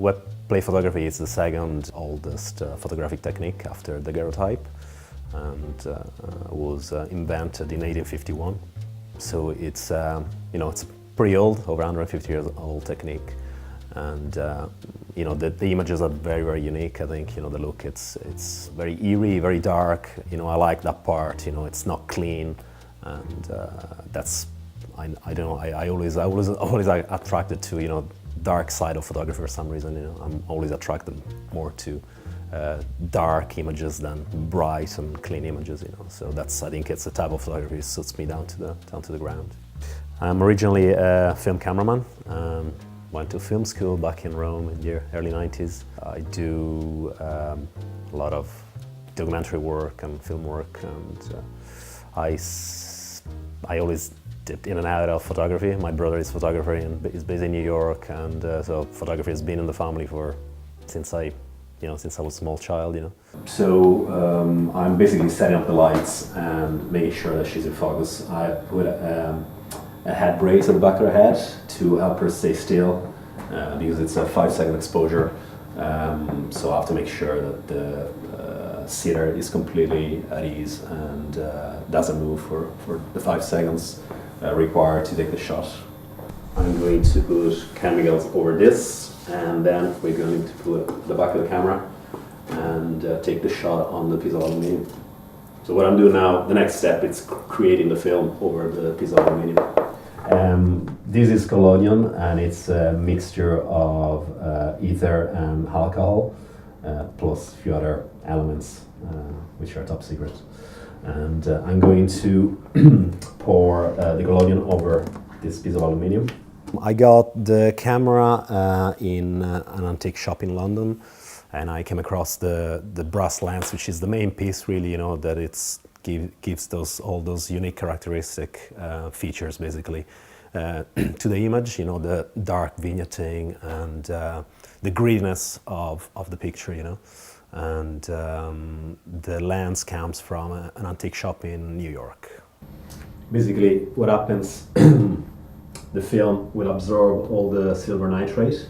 Web play photography is the second oldest photographic technique after the daguerreotype, and was invented in 1851. So it's it's pretty old, over 150 years old technique, and the images are very, very unique. I think the look, it's very eerie, very dark. I like that part. It's not clean, and that's I don't know. I always attracted to dark side of photography for some reason. I'm always attracted more to dark images than bright and clean images. So I think it's a type of photography that suits me down to the ground. I'm originally a film cameraman. Went to film school back in Rome in the early 90s. I do a lot of documentary work and film work, and I always dipped in and out of photography. My brother is a photographer and is based in New York, and so photography has been in the family since I was a small child. So I'm basically setting up the lights and making sure that she's in focus. I put a head brace at the back of her head to help her stay still, because it's a 5-second exposure. So I have to make sure that the sitter is completely at ease and doesn't move for the 5 seconds required to take the shot. I'm going to put chemicals over this, and then we're going to put the back of the camera and take the shot on the piece of aluminium. So what I'm doing now, the next step, is creating the film over the piece of aluminium. This is collodion, and it's a mixture of ether and alcohol, plus a few other elements, which are top secret. And I'm going to pour the collodion over this piece of aluminium. I got the camera in an antique shop in London, and I came across the brass lens, which is the main piece, really, that gives all those unique characteristic features, basically, to the image, the dark vignetting and the grittiness of the picture, and the lens comes from an antique shop in New York. Basically, what happens, the film will absorb all the silver nitrate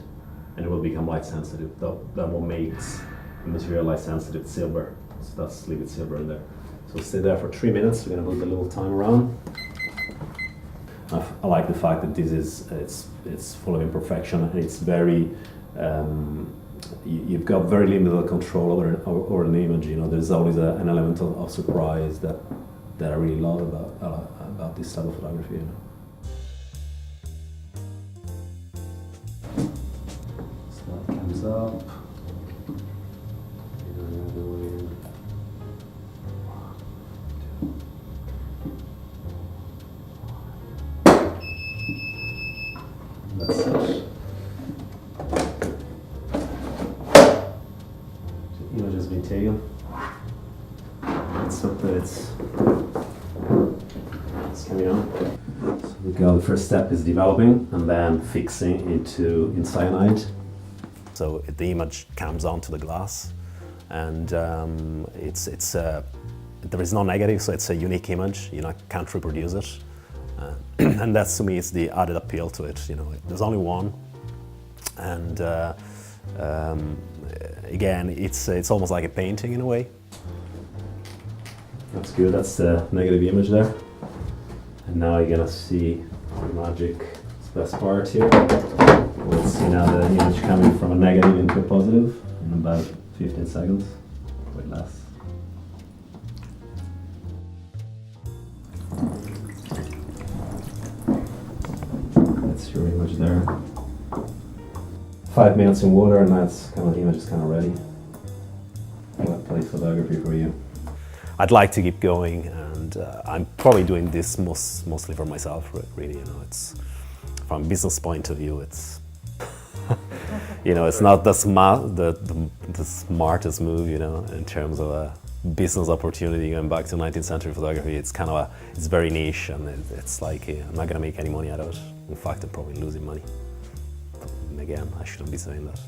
and it will become light sensitive. That what makes the material light sensitive, silver. So that's liquid silver in there. So stay there for 3 minutes. We're gonna move the little timer around. I like the fact that it's full of imperfection, and it's very you've got very limited control over an image. There's always an element of surprise that I really love about this type of photography. So that comes up. That's it. The image has been taken. Let's hope that it's coming on. So the first step is developing and then fixing in cyanide. So the image comes onto the glass, and there is no negative, so it's a unique image. I can't reproduce it. And that's, to me, it's the added appeal to it. There's only one, and again, it's almost like a painting in a way. That's good. That's the negative image there, and now you're gonna see the magic. It's the best part here. We'll see now the image coming from a negative into a positive in about 15 seconds, quite less. Your image there. 5 minutes in water, and that's the image is kind of ready. Web play photography for you. I'd like to keep going, and I'm probably doing this mostly for myself. Really, it's from a business point of view. It's it's not the smartest move, in terms of a business opportunity. Going back to 19th century photography, it's it's very niche, and it's like I'm not gonna make any money out of it. In fact, I'm probably losing money. And again, I shouldn't be saying that.